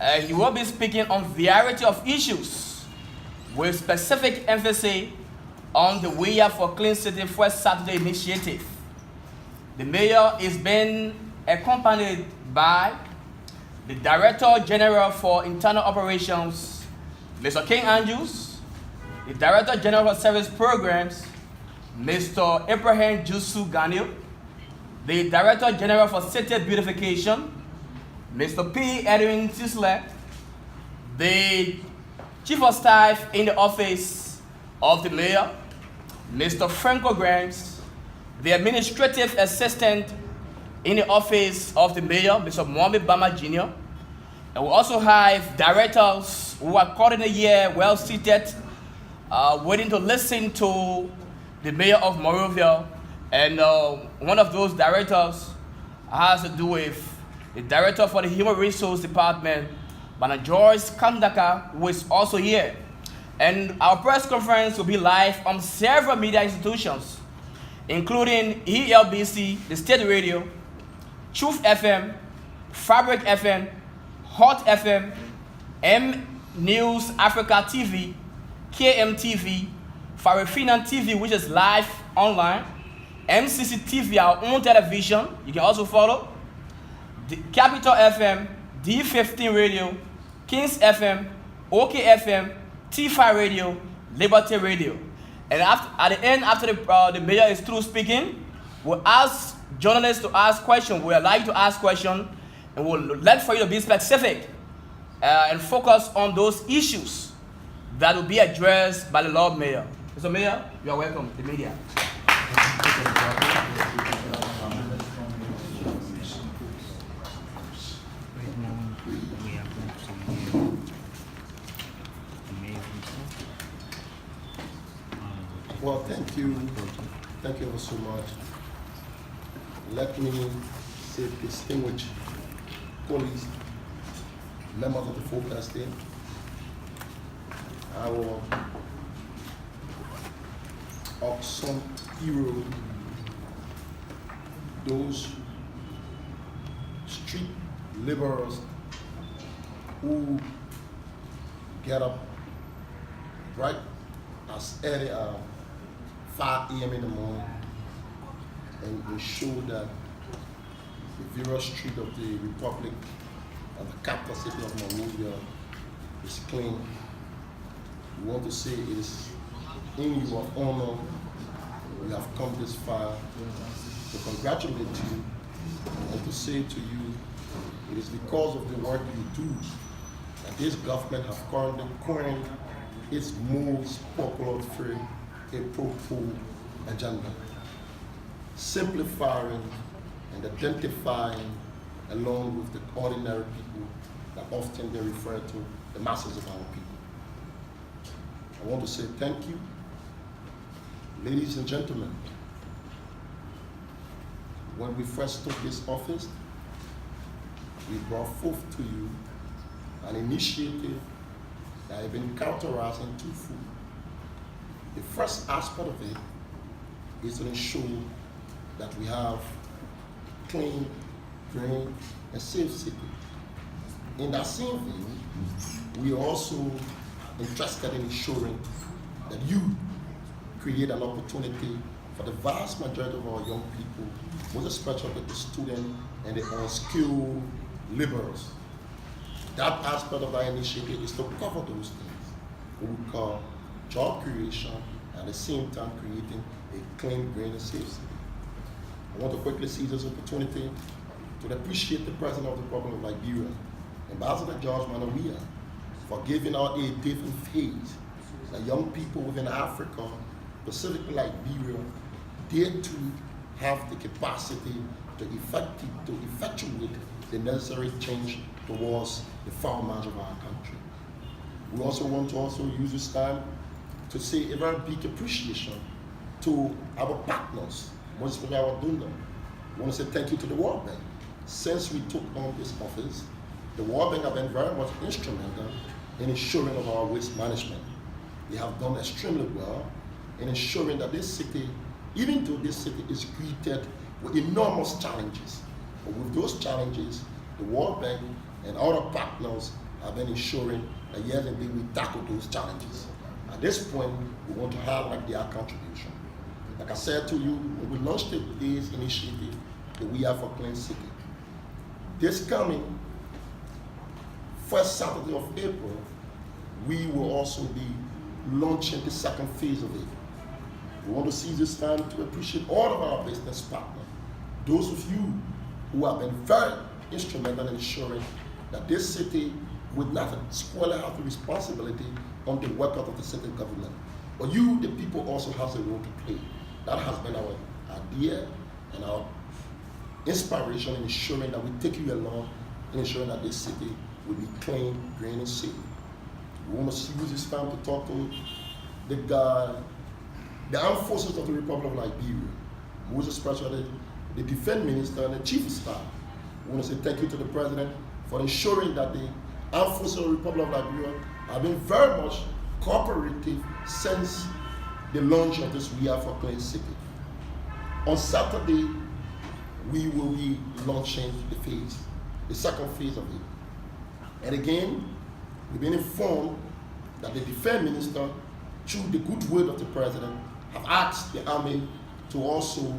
He will be speaking on variety of issues with specific emphasis on the Weah for Clean City First Saturday initiative. The mayor is being accompanied by the Director General for Internal Operations, Mr. King Andrews, the Director General for Service Programs, Mr. Abraham Jusu Ganil, the Director General for City Beautification, Mr. P. Edwin Tisler, the Chief of Staff in the Office of the Mayor, Mr. Franco Grimes, the Administrative Assistant in the Office of the Mayor, Mr. Mohamed Bama Jr., and we also have directors who are currently here, well seated, waiting to listen to the Mayor of Monrovia. And one of those directors has to do with the Director for the Human Resource Department, Bana Joyce Kandaka, who is also here. And our press conference will be live on several media institutions, including ELBC, the State Radio, Truth FM, Fabric FM, Hot FM, M News Africa TV, KMTV, Farafina TV, which is live online, MCC TV, our own television, you can also follow, the Capital FM, D15 Radio, Kings FM, OK FM, T5 Radio, Liberty Radio. And at the end, after the mayor is through speaking, we'll ask journalists to ask questions. We'll allow you to ask questions, and we'll let for you to be specific and focus on those issues that will be addressed by the Lord Mayor. Mr. Mayor, you are welcome, the media. Well, thank you ever so much. Let me say, distinguished colleagues, members of the forecast team, our unsung hero, those street laborers who get up right as early as 5 a.m. in the morning and ensure that the various streets of the Republic and the capital city of Monrovia is clean. We want to say it is in your honor we have come this far to congratulate you and to say to you it is because of the work you do that this government has currently coined its most popular phrase, a pro-poor agenda, simplifying and identifying along with the ordinary people that often they refer to the masses of our people. I want to say thank you, ladies and gentlemen. When we first took this office, we brought forth to you an initiative that has been characterizing twofold. The first aspect of it is to ensure that we have clean, green, and safe city. In that same vein, we are also interested in ensuring that you create an opportunity for the vast majority of our young people, most especially the students and the unskilled laborers. That aspect of our initiative is to cover those things, what we call job creation, and at the same time creating a clean, green, and safe city. I want to quickly seize this opportunity to appreciate the President of the Republic of Liberia, Ambassador George Weah, for giving out a different phase that young people within Africa, specifically Liberia, dare to have the capacity to effectuate the necessary change towards the far margin of our country. We also want to use this time to say a very big appreciation to our partners, most especially our donors. I want to say thank you to the World Bank. Since we took on this office, the World Bank have been very much instrumental in ensuring of our waste management. They have done extremely well in ensuring that this city, even though this city is greeted with enormous challenges, but with those challenges, the World Bank and other partners have been ensuring that yes, indeed, we tackle those challenges. At this point, we want to highlight their contribution. Like I said to you, when we launched this initiative, the We Are for Clean City, this coming first Saturday of April, we will also be launching the second phase of it. We want to seize this time to appreciate all of our business partners, those of you who have been very instrumental in ensuring that this city would not squarely have the responsibility on the work of the city government. But you, the people, also have a role to play. That has been our idea and our inspiration in ensuring that we take you along in ensuring that this city will be clean, green, and safe. We want to use this time to talk to the armed forces of the Republic of Liberia, most especially the defense minister and the chief of staff. We want to say thank you to the president for ensuring that the armed forces of the Republic of Liberia have been very much cooperative since the launch of this We Are for Clean City. On Saturday, we will be launching the second phase of it. And again, we've been informed that the defense minister, through the goodwill of the president, have asked the army to also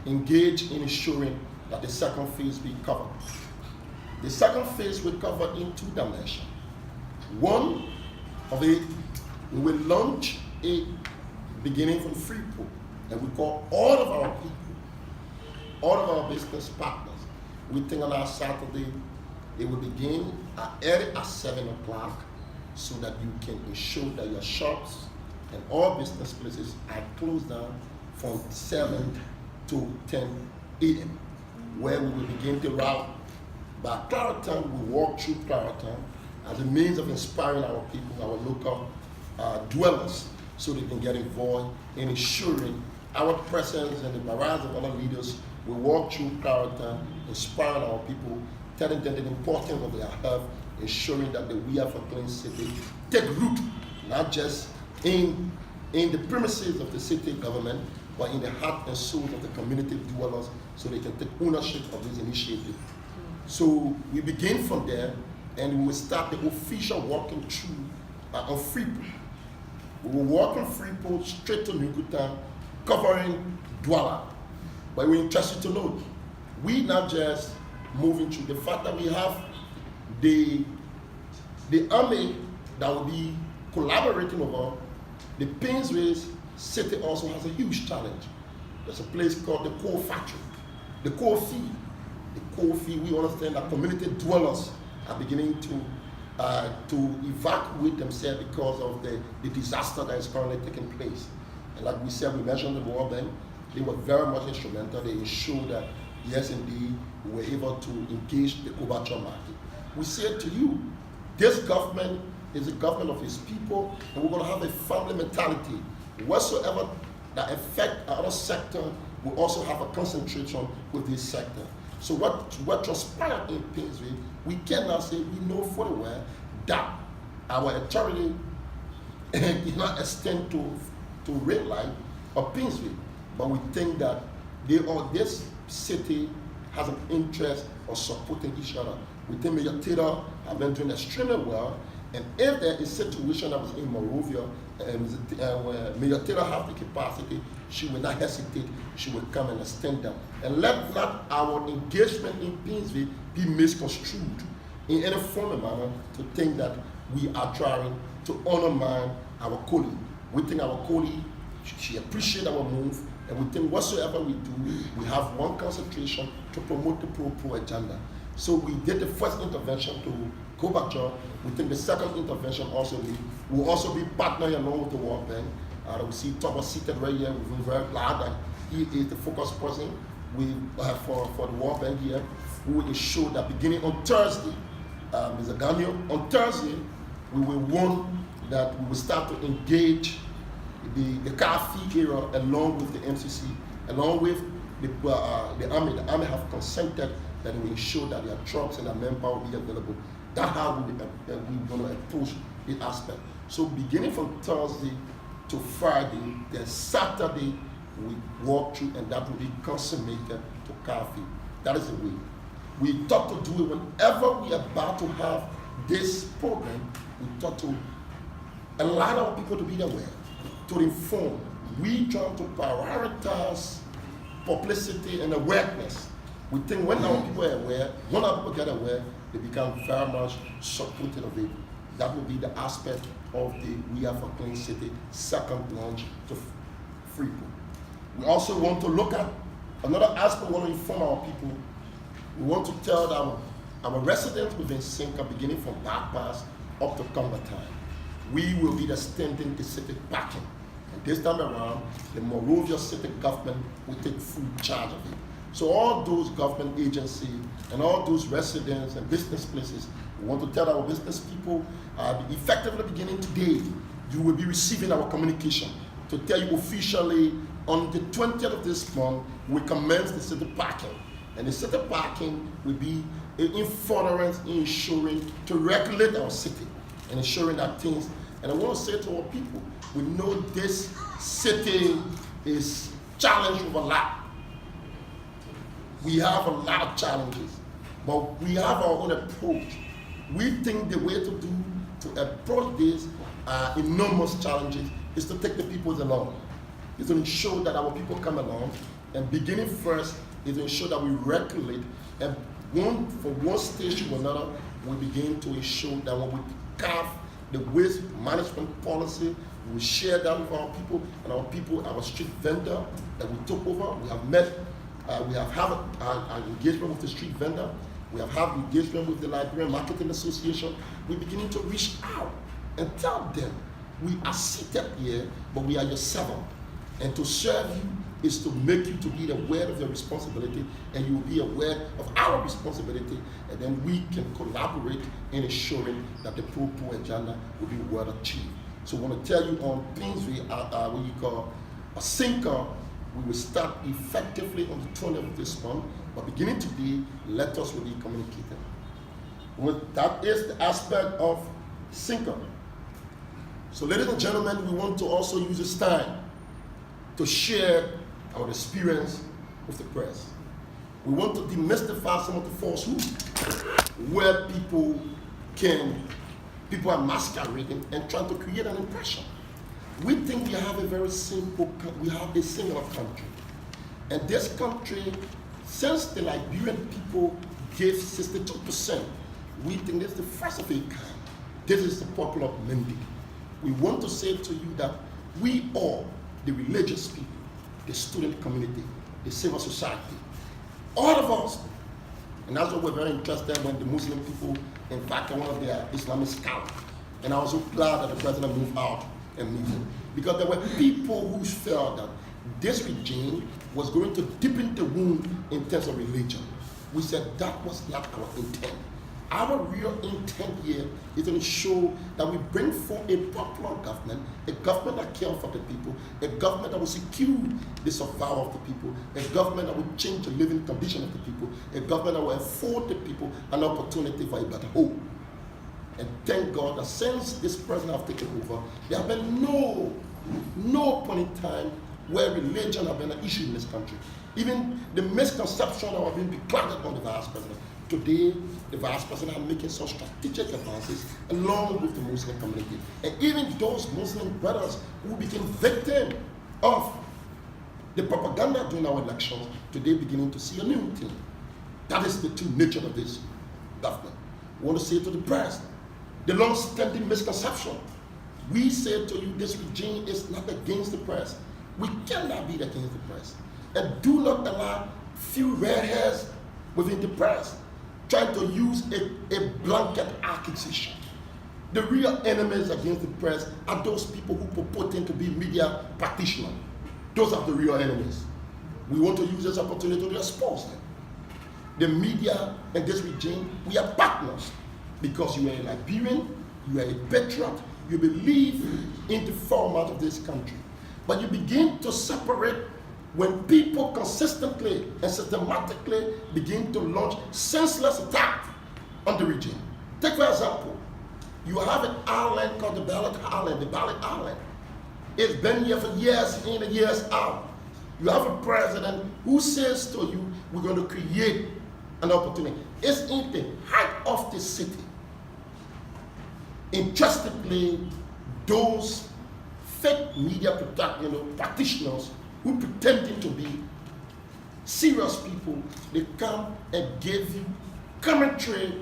engage in ensuring that the second phase be covered. The second phase will cover in two dimensions. One of it, we will launch a beginning from Freeport, and we call all of our people, all of our business partners. We think on our Saturday, it will begin early at 7 o'clock so that you can ensure that your shops and all business places are closed down from 7 to 10 a.m., where we will begin the route. By Clarendon, we walk through Clarendon as a means of inspiring our people, our local dwellers, so they can get involved in ensuring our presence and the myriad of other leaders will walk through Clarendon, inspiring our people, telling them the importance of their health, ensuring that the We Are for Clean City take root, not just in the premises of the city government, but in the heart and soul of the community dwellers, so they can take ownership of this initiative. So we begin from there, and we will start the official walking through on Freeport. We will walk on Freeport straight to Nukuta, covering Douala. But we're interested to know, we not just moving through. The fact that we have the army that will be collaborating over, the Painsways city also has a huge challenge. There's a place called the coal factory, the coal field. The coal field, we understand that community dwellers are beginning to evacuate themselves because of the disaster that is currently taking place. And like we said, we mentioned the World Bank. They were very much instrumental. They ensured that, yes, indeed, we were able to engage the Koijee market. We said to you, this government is a government of its people, and we're going to have a family mentality. Whatsoever that affect other sector, we also have a concentration with this sector. So what transpired in Painsway, we cannot say we know fully well that our authority did not extend to red light or Painsway, but we think that this city has an interest of supporting each other. We think Mayor Taylor has been doing extremely well, and if there is a situation that was in Monrovia, Mayor Taylor has the capacity, she will not hesitate, she will come and extend them. And let not our engagement in Painsville be misconstrued in any form or manner to think that we are trying to undermine our colleague. We think our colleague, she appreciates our move, and we think whatsoever we do, we have one concentration to promote the pro agenda. So we did the first intervention to Koijee. We think the second intervention will also be partnering along with the World Bank. We see Thomas seated right here. We're very glad that he is the focus person for the World Bank here. We will ensure that beginning on Thursday, Mr. Daniel, on Thursday, we will warn that we will start to engage the car fee area along with the MCC, along with the Army. The Army have consented that we ensure that their trucks and their manpower will be available. That's how we're going to approach the aspect. So beginning from Thursday to Friday, then Saturday, we walk through, and that will be consummated to coffee. That is the way. We thought to do it whenever we are about to have this program, we thought to allow people to be aware, to inform. We try to prioritize publicity and awareness. We think when our people are aware, when our people get aware, they become very much supportive of it. That will be the aspect of the Weah for Clean City second launch to Freeport. We also want to look at another aspect. We want to inform our people. We want to tell our residents within Sinka, beginning from Back Pass up to Congo time, we will be extending the city parking. And this time around, the Monrovia city government will take full charge of it. So all those government agencies and all those residents and business places, we want to tell our business people, effectively beginning today, you will be receiving our communication to tell you officially on the 20th of this month, we commence the city parking. And the city parking will be in furtherance in ensuring to regulate our city and ensuring that things. And I want to say to our people, we know this city is challenged with a lot. We have a lot of challenges, but we have our own approach. We think the way to approach these enormous challenges is to take the people along. Is to ensure that our people come along, and beginning first is to ensure that we regulate, and from one stage to another, we begin to ensure that when we carve the waste management policy, we share that with our people, and our people, our street vendor that we took over, we have met. We have had an engagement with the street vendor. We have had engagement with the Liberian Marketing Association. We're beginning to reach out and tell them, we are seated here, but we are your servant. And to serve you is to make you to be aware of your responsibility, and you will be aware of our responsibility, and then we can collaborate in ensuring that the Pro-Pro agenda will be well achieved. So I want to tell you on things what you call a sinker. We will start effectively on the 20th of this month, but beginning today, let us will be communicating. That is the aspect of sinker. So ladies and gentlemen, we want to also use this time to share our experience with the press. We want to demystify some of the falsehoods where people are masquerading and trying to create an impression. We think we have a singular country. And this country, since the Liberian people gave 62%, we think this is the first of a kind. This is the popular mandate. We want to say to you that we all, the religious people, the student community, the civil society, all of us, and that's why we're very interested when the Muslim people invited one of their Islamic scholars. And I was so glad that the president moved out and meet him. Because there were people who felt that this regime was going to deepen the wound in terms of religion. We said that was not our intent. Our real intent here is to ensure that we bring forth a popular government, a government that cares for the people, a government that will secure the survival of the people, a government that will change the living condition of the people, a government that will afford the people an opportunity for a better home. And thank God that since this president has taken over, there have been no point in time where religion has been an issue in this country. Even the misconception that have been declared on the vice president. Today, the vice president is making some strategic advances along with the Muslim community. And even those Muslim brothers who became victims of the propaganda during our elections, today beginning to see a new thing. That is the true nature of this government. We want to say to the press, the long-standing misconception. We say to you, this regime is not against the press. We cannot be against the press. And do not allow few red hairs within the press trying to use a blanket accusation. The real enemies against the press are those people who purporting to be media practitioners. Those are the real enemies. We want to use this opportunity to expose them. The media and this regime, we are partners because you are a Liberian, you are a patriot, you believe in the format of this country. But you begin to separate when people consistently and systematically begin to launch senseless attack on the regime. Take for example, you have an island called the Ballot Island. It's been here for years in and years out. You have a president who says to you, we're going to create an opportunity. It's in the height of the city. Interestingly, those fake media practitioners who pretending to be serious people, they come and give you commentary,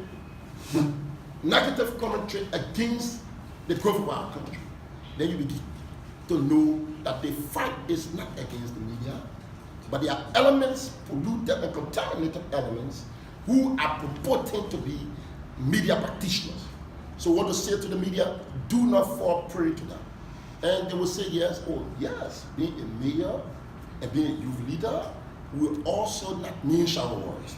negative commentary against the growth of our country. Then you begin to know that the fight is not against the media, but there are elements, polluted and contaminated elements, who are purporting to be media practitioners. So I want to say to the media, do not fall prey to that. And they will say yes, oh yes, being a mayor and being a youth leader will also not mean shower wars.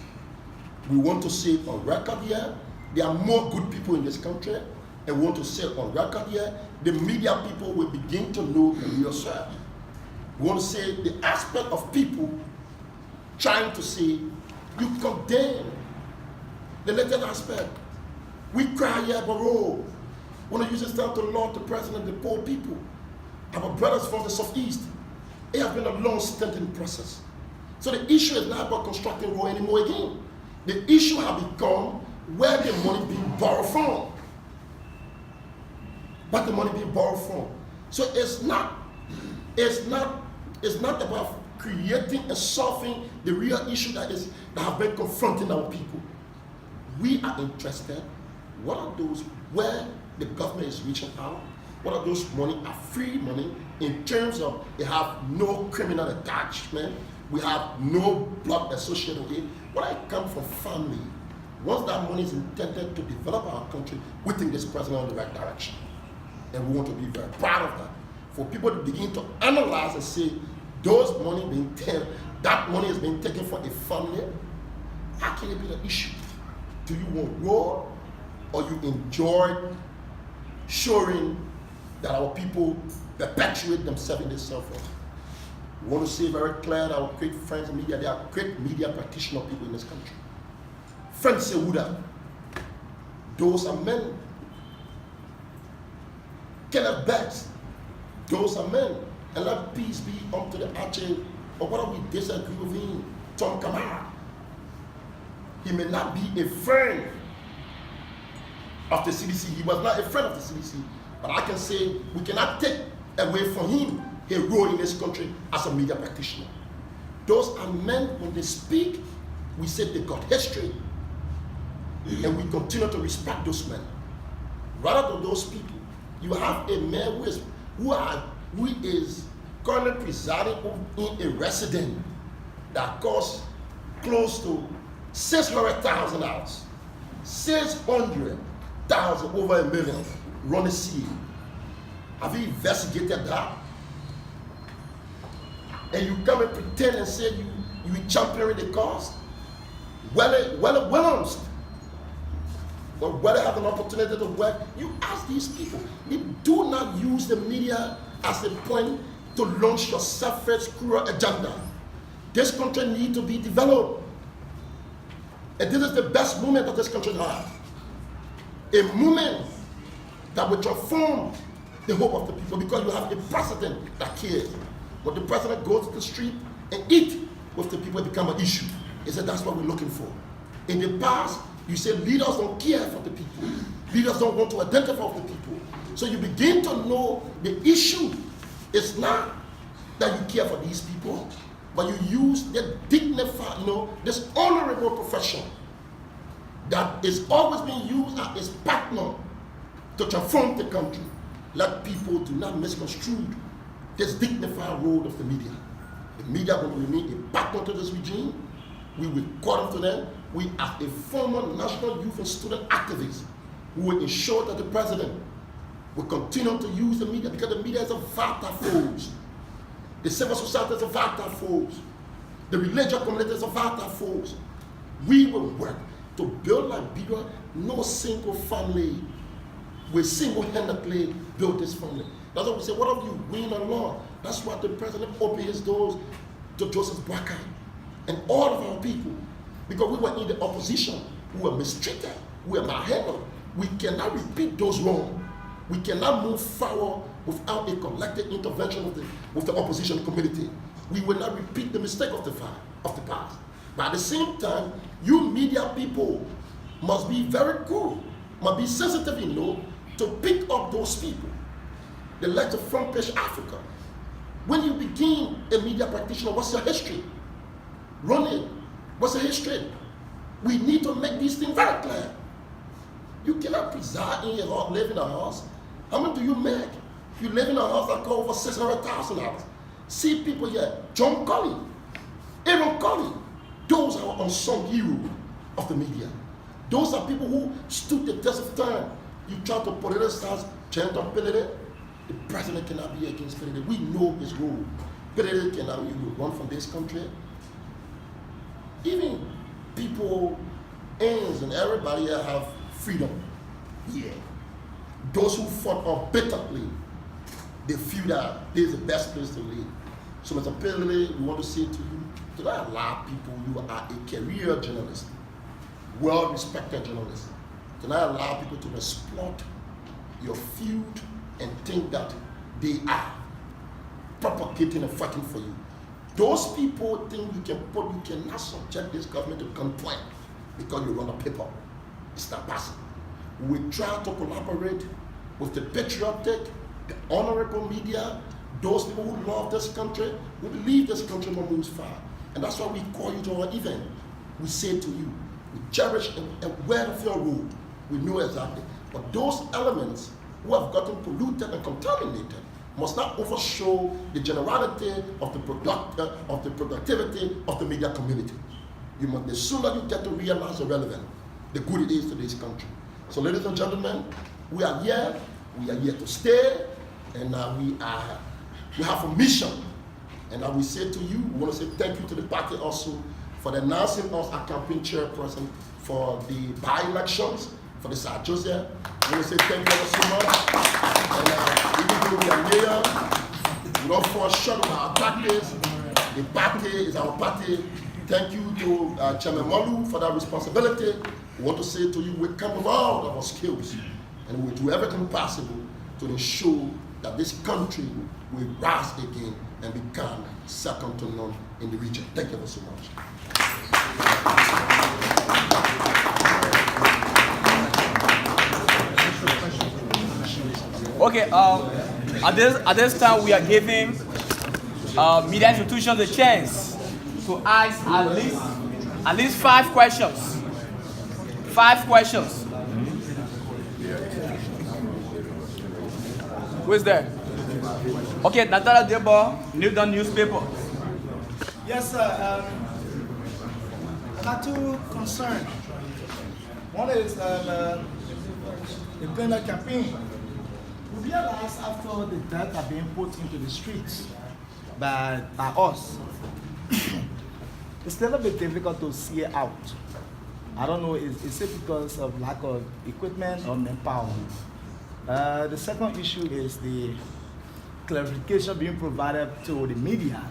We want to say on record here, there are more good people in this country, and we want to say on record here, the media people will begin to know the real self. We want to say the aspect of people trying to say, you condemn the latest aspect. We cry here, but oh, we want to use this time to laud the president, the poor people, our brothers from the southeast. It has been a long-standing process. So the issue is not about constructing road anymore again. The issue has become where the money being borrowed from. But the money being borrowed from. So it's not about creating and solving the real issue that have been confronting our people. We are interested. What are those where the government is reaching out? What are those money are free money in terms of they have no criminal attachment, we have no blood associated with it. When I come from family, once that money is intended to develop our country, we think this president in the right direction. And we want to be very proud of that. For people to begin to analyze and say, those money being taken, that money is being taken from a family, how can it be the issue? Do you want war, or you enjoy showing that our people perpetuate themselves in this self-worth? We want to say very clear that our great friends in media, they are great media practitioner people in this country. Friends say, Weah, those are men. Kenneth Betts, those are men. And let peace be unto the archer, or whether we disagree with him, Tom Kamara. He may not be a friend of the CDC. He was not a friend of the CDC. But I can say we cannot take away from him a role in this country as a media practitioner. Those are men, when they speak, we say they got history. And we continue to respect those men. Rather than those people, you have a man who is currently presiding in a residence that costs close to $600,000. 600,000 over $1 million. Run a C. Have you investigated that? And you come and pretend and say you championing the cause? Well, but whether have an opportunity to work, you ask these people. They do not use the media as a point to launch your selfish, cruel agenda. This country needs to be developed. And this is the best moment that this country has. A moment that will transform the hope of the people, because you have a president that cares. When the president goes to the street and eat with the people, it becomes an issue. He said that's what we're looking for. In the past, you say leaders don't care for the people. Leaders don't want to identify with the people. So you begin to know the issue is not that you care for these people, but you use the dignified, this honorable profession that is always being used as a partner to transform the country. Let people do not misconstrue this dignified role of the media. The media will remain a partner to this regime. We will call to them. We, as a former national youth and student activist, who will ensure that the president will continue to use the media, because the media is a vital force. The civil society is a vital force. The religious community is a vital force. We will work to build Liberia. No single family will single-handedly build this family. That's why we say, what if you win or not? That's why the president opened his doors to Joseph Boakai and all of our people. Because we were in the opposition, we were mistreated, we were malhandled. We cannot repeat those wrongs. We cannot move forward without a collective intervention with the opposition community. We will not repeat the mistake of the past. But at the same time, you media people must be very cool, must be sensitive, to pick up those people. They led to front page Africa. When you begin a media practitioner, what's your history? Run it. What's the history? We need to make these things very clear. You cannot preside in your house, live in a house. How much do you make? If you live in a house that costs over $600,000. See people here, John Colley, Aaron Colley, those are unsung heroes of the media. Those are people who stood the test of time. You try to politicize gender ability, the president cannot be against Pelede. We know his role. Pelede cannot run from this country. Even people, ends and everybody here have freedom. Yeah. Those who fought unbitterly, they feel that this is the best place to live. So Mr. Pelede, we want to say to you, do not allow people, you are a career journalist, well-respected journalist. Do not allow people to exploit your field and think that they are propagating and fighting for you. Those people think you cannot subject this government to gunpoint because you run a paper. It's not possible. We try to collaborate with the patriotic, the honorable media, those people who love this country, who believe this country will move far. And that's why we call you to our event. We say to you, we cherish and wear of your rule. We know exactly. But those elements who have gotten polluted and contaminated must not overshow the generality of the productivity of the media community. The sooner you get to realize the relevant, the good it is to this country. So ladies and gentlemen, we are here to stay, and we have a mission. And I will say to you, we want to say thank you to the party also for announcing us a campaign chairperson for the by-elections for the South Joseph. I want to say thank you so much. And even though we are here, we don't fall short of our practice. The party is our party. Thank you to Chairman Molu for that responsibility. We want to say to you, we come with all of our skills, and we do everything possible to ensure that this country will rise again and become second to none in the region. Thank you so much. Okay, at this time we are giving media institutions a chance to ask at least 5 questions. 5 questions. Who is there? Okay, Natala Debo, New Dawn newspaper. Yes, sir. I got 2 concerns. One is the cleanup campaign. We realized after the death are being put into the streets by us, it's still a bit difficult to see it out. I don't know, is it because of lack of equipment or manpower? The second issue is the clarification being provided to the media.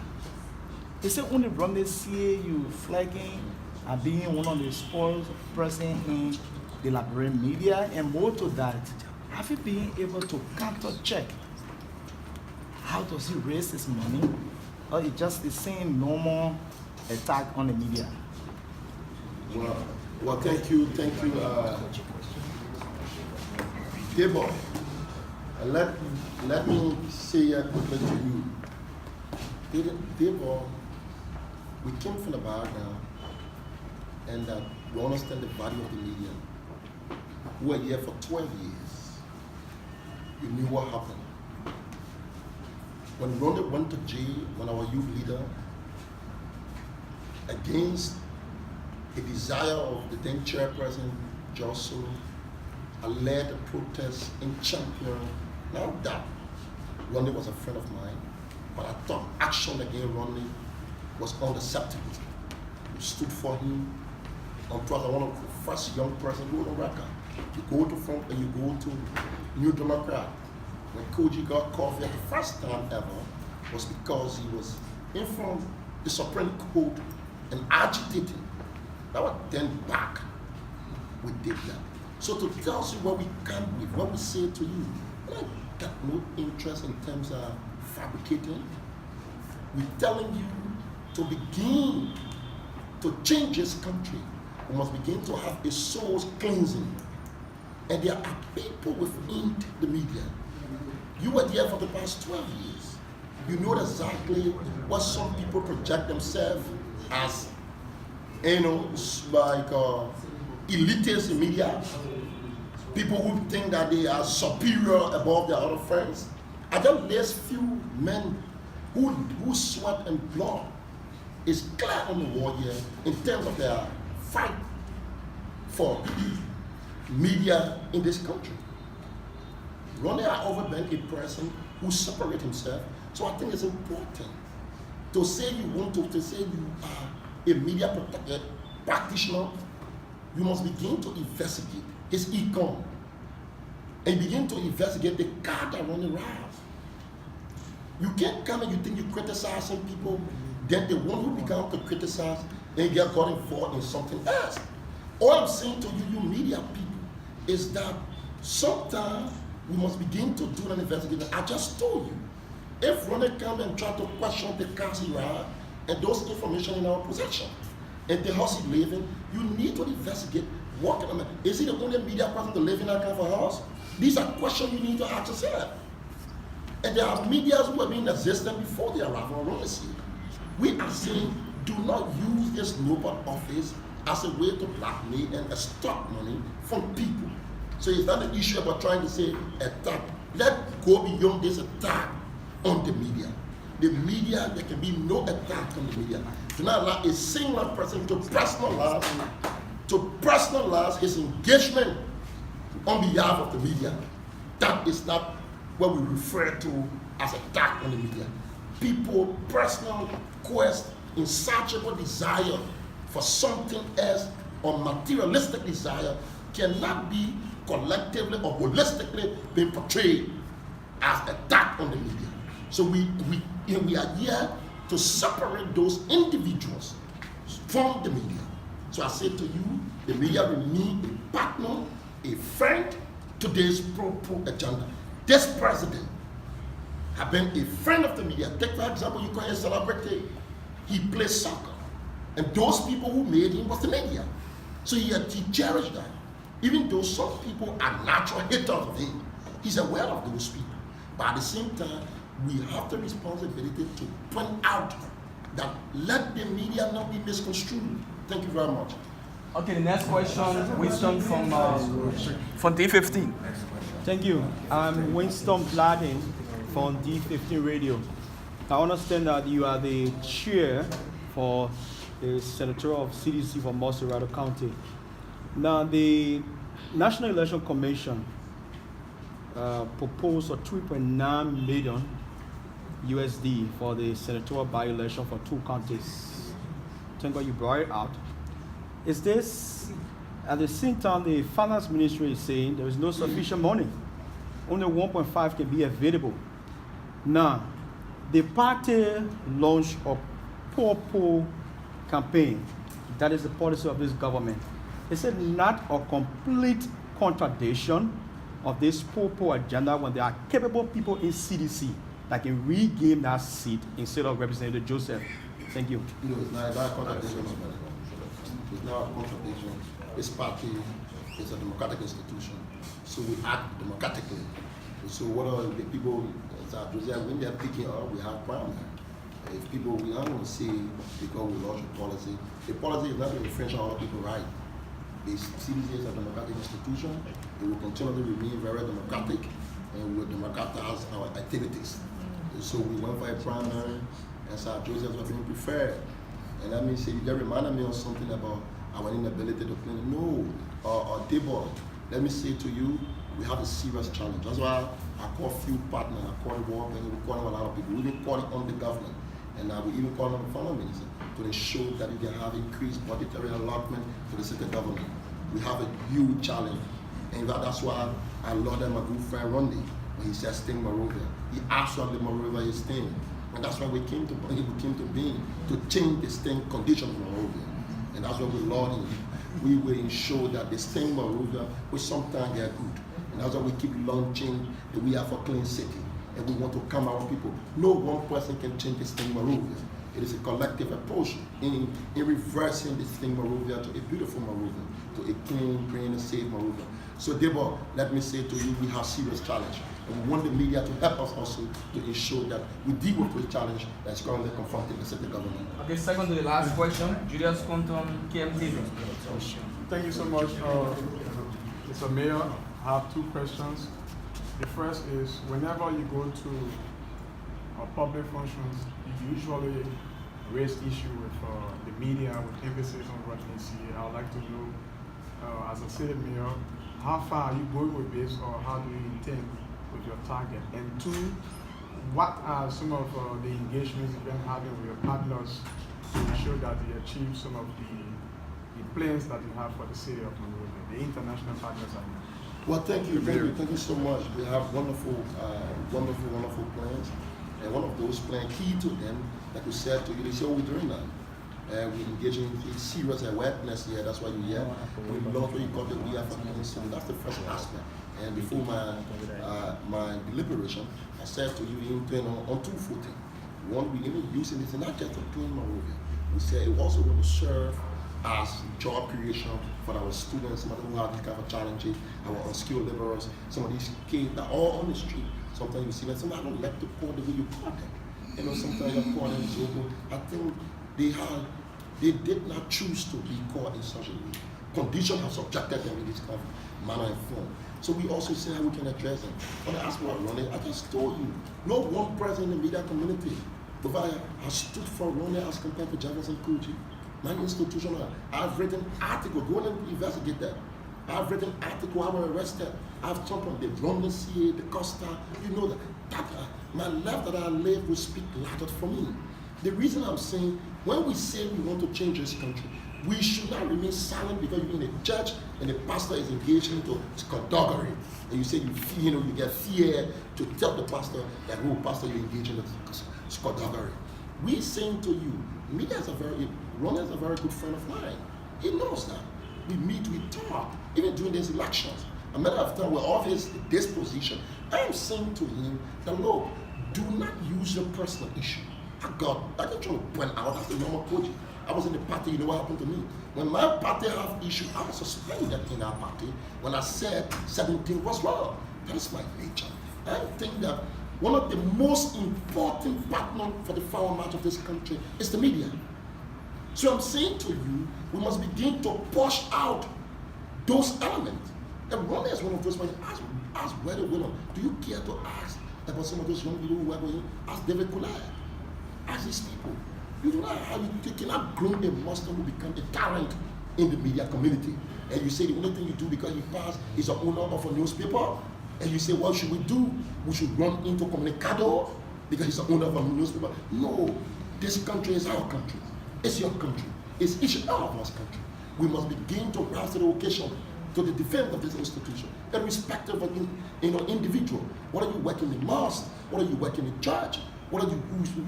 Is it only from the see you flagging and being one of the spokesperson in the Liberian media, and more to that, have you been able to counter check how does he raise his money, or it's just the same normal attack on the media? Well, thank you, Debo. Let me say quickly to you, Debo, we came from the background, and we understand the value of the media. We were here for 12 years. You knew what happened. When Ronda went to jail, when our youth leader, against the desire of the then chairperson, Joshua, I led a protest in Champion. Now that Ronnie was a friend of mine, but I thought action against Ronnie was unacceptable. We stood for him. I'm one of the first young person who on record. You go to front and you go to New Democrat. When Koijee got coffee, the first time ever was because he was in front of the Supreme Court and agitating. That was then back. We did that. So to tell you what we come with, what we say to you, we got no interest in terms of fabricating. We're telling you to begin to change this country. We must begin to have a soul cleansing. And there are people within the media. You were there for the past 12 years. You know exactly what some people project themselves as, like elitists in media. People who think that they are superior above their other friends. I just list few men who sweat and blood is clear on the wall here in terms of their fight for media in this country. Ronnie has always been a person who separates himself. So I think it's important to say you want to say you are a media practitioner. You must begin to investigate his econ and begin to investigate the card that Ronnie rides. You can't come and you think you criticize some people, then the one who becomes to criticize and get got involved in something else. All I'm saying to you media people, is that sometimes we must begin to do an investigation. I just told you, if Ronnie come and try to question the cars he ride and those information in our possession, and the house he's living, you need to investigate what kind of, is he the only media person to live in that kind of a house? These are questions you need to ask yourself. And there are medias who have been existent before the arrival of Ronnie. We are saying, do not use this noble office as a way to blackmail and extort money from people. So it's not an issue about trying to say attack. Let's go beyond this attack on the media. The media, there can be no attack on the media. Do not allow a single person to personalize his engagement on behalf of the media. That is not what we refer to as attack on the media. People, personal quest, insatiable desire for something else or materialistic desire cannot be collectively or holistically being portrayed as attack on the media. So we are here to separate those individuals from the media. So I say to you, the media remain a partner, a friend to this pro agenda. This president has been a friend of the media. Take for example, you call him a celebrity. He plays soccer. And those people who made him was the media. So he cherished that. Even though some people are natural haters of him, he's aware of those people. But at the same time, we have the responsibility to point out that let the media not be misconstrued. Thank you very much. Okay, the next question, Winston from D15. Thank you. I'm Winston Bladden from D15 Radio. I understand that you are the chair for the senatorial of CDC for Moserado County. Now, the National Election Commission proposed a $3.9 million USD for the senatorial by-election for 2 counties. Thank God you brought it out. Is this, at the same time, the finance ministry is saying there is no sufficient money. Only 1.5 can be available. Now, the party launched a poor campaign. That is the policy of this government. Is it not a complete contradiction of this poor agenda when there are capable people in CDC that can regain that seat instead of Representative Joseph? Thank you. No, it's not a contradiction. It's not a contradiction. This party is a democratic institution. So we act democratically. So what are the people, when they're picking up, we have primary. If people, we don't want to say because we launched the policy is not to infringe on other people's rights. The CDC is a democratic institution. It will continually remain very democratic, and we will democratize our activities. And so we went for a primary, and Sir Joseph was being preferred. And that means you just reminded me of something about our inability to play. No, our table. Let me say to you, we have a serious challenge. That's why I call a few partners, I call Weah, and we call a lot of people. We even call it on the government, and we even call on the finance minister to ensure that we can have increased budgetary allotment to the city government. We have a huge challenge, and that's why I lauded my good friend Ronnie when he said sting Monrovia. He absolutely Monrovia is sting, and that's why we came to being to change the sting condition of Monrovia, and that's why we lauding. We will ensure that the sting Monrovia will sometimes get good, and that's why we keep launching the We Are for Clean City, and we want to come out people. No one person can change the sting Monrovia. It is a collective approach in reversing this thing Monrovia to a beautiful Monrovia, to a clean, green, and safe Monrovia. So therefore, let me say to you, we have serious challenge. And we want the media to help us also to ensure that we deal with the challenge that's currently confronting the city government. Okay, second to the last question, Julius Compton, KMTV. Thank you so much, Mr. Mayor. I have two questions. The first is, whenever you go to public functions, you usually raise issue with the media, with emphasis on what they see. I would like to know, as a city mayor, how far are you going with this, or how do you intend with your target? And two, what are some of the engagements you've been having with your partners to ensure that they achieve some of the plans that you have for the city of Monrovia, the international partners are here? Well, thank you so much. We have wonderful plans. And one of those plans, key to them, like we said to you, they say, oh, we're doing that. We're engaging in serious awareness here, that's why you're here. We love what you got the Weah for so that's the first aspect. And before my deliberation, I said to you, on two footing. One, we even using it not just to clean Monrovia. We say it also going to serve as job creation for our students, some of them who have these kind of challenges, our unskilled laborers, some of these kids that are all on the street. Sometimes you see them, sometimes I don't like to call the way you call them. You know, sometimes you call them Zogo. I think they did not choose to be called in such a way. Conditions have subjected them in this kind of manner and form. So we also say how we can address them. When I asked about Ronnie, I just told you, no one person in the media community has stood for Ronnie as compared to Jefferson Koijee. My institution, I've written articles, go and investigate that. I've written articles, I was arrested. I've jumped on the London CA, the Costa, you know that my life that I live will speak louder for me. The reason I'm saying, when we say we want to change this country, we should not remain silent because you're in a church and the pastor is engaged into skullduggery. And you say you get fear to tell the pastor that, oh, pastor, you're engaged in skullduggery. We're saying to you, Ron is a very good friend of mine. He knows that. We meet, we talk, even during these elections. A matter of time, we're of his disposition. I am saying to him that, look, do not use your personal issue. I just trying to point out as a normal Koijee. I was in the party, you know what happened to me? When my party have issue, I was suspended in our party when I said 17 was wrong. That is my nature. I think that one of the most important partners for the forward march of this country is the media. So I'm saying to you, we must begin to push out those elements. And one is one of those when you ask whether women, do you care to ask about some of those young people who are going? Ask David Kulai. Ask these people. You do not you cannot groom a monster who become a tyrant in the media community. And you say the only thing you do because you pass is an owner of a newspaper. And you say, what should we do? We should run into Comunicado because he's the owner of a newspaper. No, this country is our country. It's your country. It's each and all of us country. We must begin to rise to the occasion to the defense of this institution, irrespective of individual. Whether you work in the mosque, whether you work in the church, whether you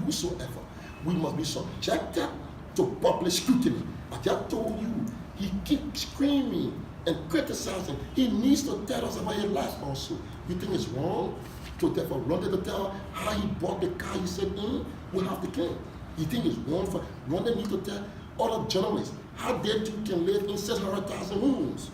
whosoever, we must be subjected to public scrutiny. I just told you, he keeps screaming and criticizing. He needs to tell us about his life also. You think it's wrong to therefore run to tell how he bought the car he said we have the claim? You think it's wrong for Rwanda need to tell other journalists how they too can live in 600,000 rooms?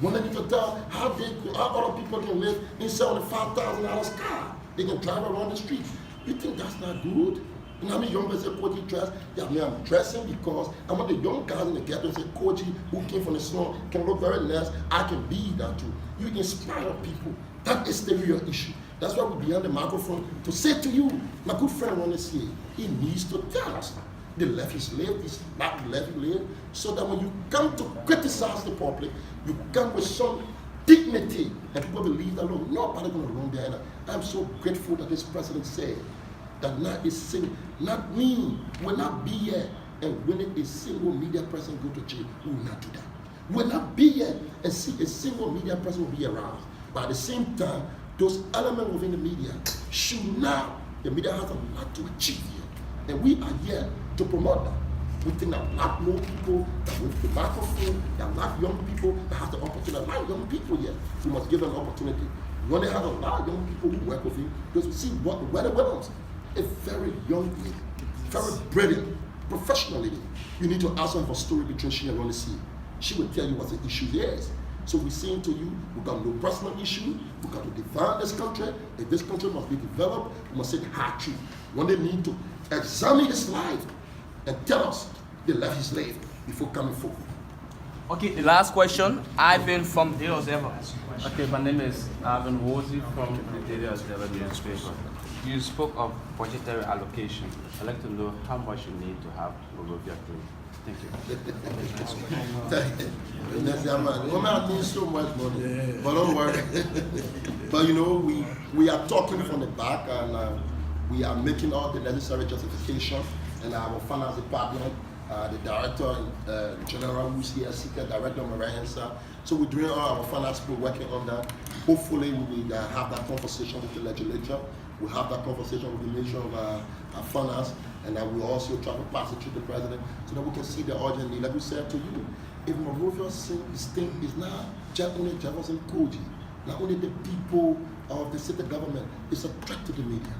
Rwanda need to tell how other people can live in $75,000 car. They can drive around the street. You think that's not good? You know how many young people say Koijee dress? Yeah, I mean, I'm dressing because I want the young guys in the ghetto to say Koijee, who came from the slum, can look very nice. I can be that too. You inspire people. That is the real issue. That's why we're behind the microphone to say to you, my good friend Ronnie, he needs to tell us the left is left, is not the left is left, so that when you come to criticize the public, you come with some dignity, and people believe that nobody going to run behind us. I'm so grateful that this president said that not me will not be here and when a single media person go to jail. We will not do that. We will not be here and see a single media person will be around. But at the same time, those elements within the media should not, the media has a lot to achieve here. And we are here to promote that. We think that a lot more people that with the microphone, that a lot of young people that have the opportunity, a lot of young people here, we must give them an opportunity. When they have a lot of young people who work with him, because we see what the weather Williams, a very young lady, very brilliant, professional lady. You need to ask her for story between she and Ronnie C. She will tell you what the issue is. So we're saying to you, we've got no personal issue. We've got to develop this country. If this country must be developed, we must say the hard truth. When they need to examine his life and tell us they left his slave before coming forth. Okay, the last question, Ivan from Daily Observer. Okay, my name is Ivan Wozy from the Daily Observer newspaper. You spoke of budgetary allocation. I'd like to know how much you need to have Monrovia clean. Thank you. Women need so much money, but don't worry. But you know, we are talking from the back, and we are making all the necessary justification, and our finance department, the director general who's here, Secret Director Maransa. So we're doing all our finance people working on that. Hopefully we will have that conversation with the legislature. We'll have that conversation with the Ministry of our finance, and then we'll also try to pass it to the president so that we can see the urgent need. Like we said to you, if Monrovia's thing is not just only Jefferson Koijee, not only the people of the city government, it's a threat to the media.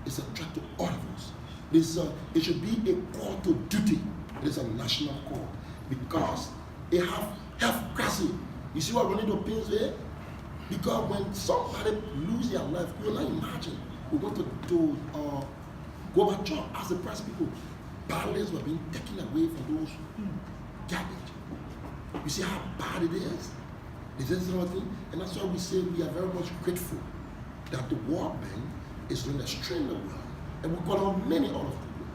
It's a threat to all of us. It should be a call to duty. It is a national call because it have health crisis. You see what Ronaldo pains there? Because when somebody lose their life, you will not imagine. We want to go back to as the press people. Barrels were being taken away from those garbage. You see how bad it is? Is this something? And that's why we say we are very much grateful that the World Bank is doing extremely well. And we've got on many other people.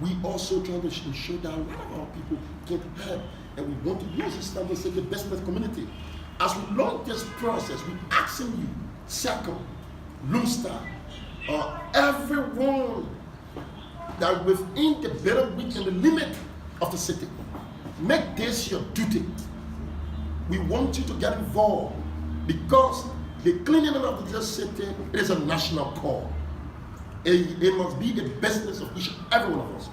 We also try to ensure that a lot of our people get help. And we want to use this time to say the business community. As we launch this process, we're asking you, Circle, Loomstar, everyone that within the better week and the limit of the city, make this your duty. We want you to get involved because the cleaning of the city is a national call. It must be the business of each and every one of us.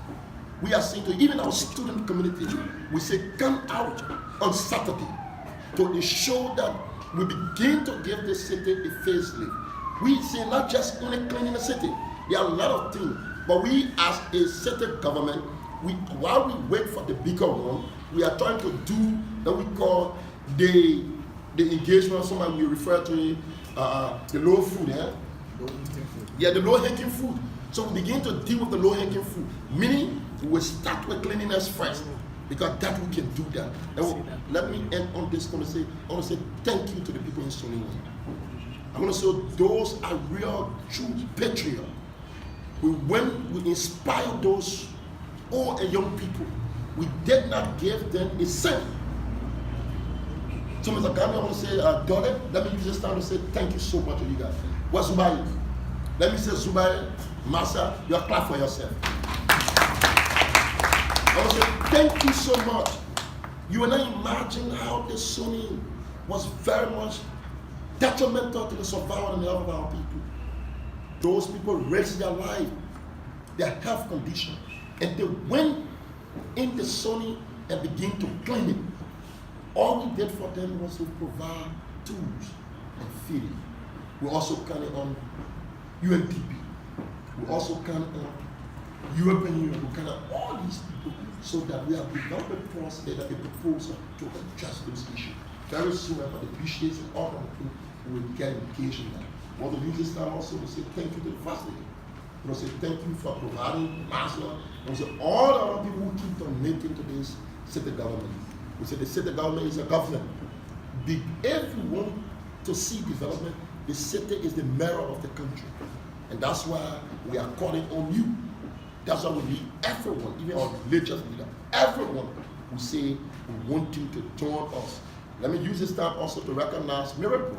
We are saying to even our student community, we say come out on Saturday to ensure that we begin to give the city a facelift. We say not just only cleaning the city, there are a lot of things, but we as a city government, while we wait for the bigger one, we are trying to do what we call the engagement. Sometimes we refer to it, the low food, yeah, the low-hanging fruit. So we begin to deal with the low-hanging fruit, meaning we start with cleanliness first, because that we can do that. And let me end on this conversation. I want to say thank you to the people in Stony Point. I want to say those are real, true patriots. We inspire those old and young people. We did not give them a cent. So, Mr. Gandhi, I want to say, Dole, let me use this time to say thank you so much to you guys. What's Zubai? Let me say, Zubai, Massa, you are clap for yourself. I want to say thank you so much. You will not imagine how this Sony was very much detrimental to the survival and the health of our people. Those people risked their life, their health condition, and they went in the Sony and began to clean it. All we did for them was to provide tools and feeding. We also counted on UNDP. We also counted on European Union. We counted on all these people so that we have developed a process, a proposal to address those issues. Very soon, after the appreciation and all of them, we will get engaged in that. I want to use this time also to say thank you to the first lady. I want to say thank you for providing master. I want to say all the other people who keep on making to this city government. We say the city government is a government. If we want to see development, the city is the mirror of the country. And that's why we are calling on you. That's why we need everyone, even our religious leader, everyone who say we want you to join us. Let me use this time also to recognize Miracle.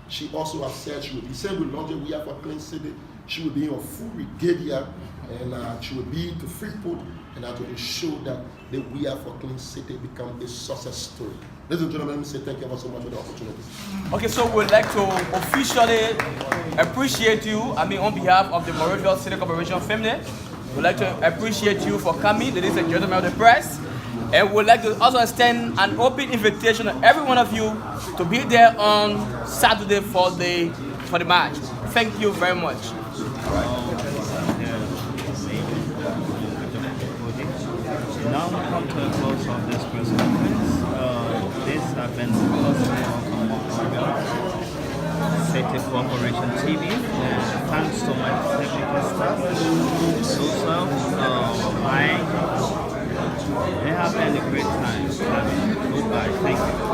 She also has said she will be sent with London. We have a clean city. She will be in a full regalia, and she will be to Freeport, and to ensure that the We Are for Clean City become a success story. Ladies and gentlemen, let me say thank you so much for the opportunity. Okay, so we'd like to officially appreciate you, on behalf of the Monrovia City Corporation family, we'd like to appreciate you for coming, ladies and gentlemen of the press, and we'd like to also extend an open invitation to every one of you to be there on Saturday for the march. Thank you very much. Now we come to a close of this press conference. This has been possible City Corporation TV. And thanks to my technical staff. Also, Mike. They have had a great time. Goodbye. Thank you.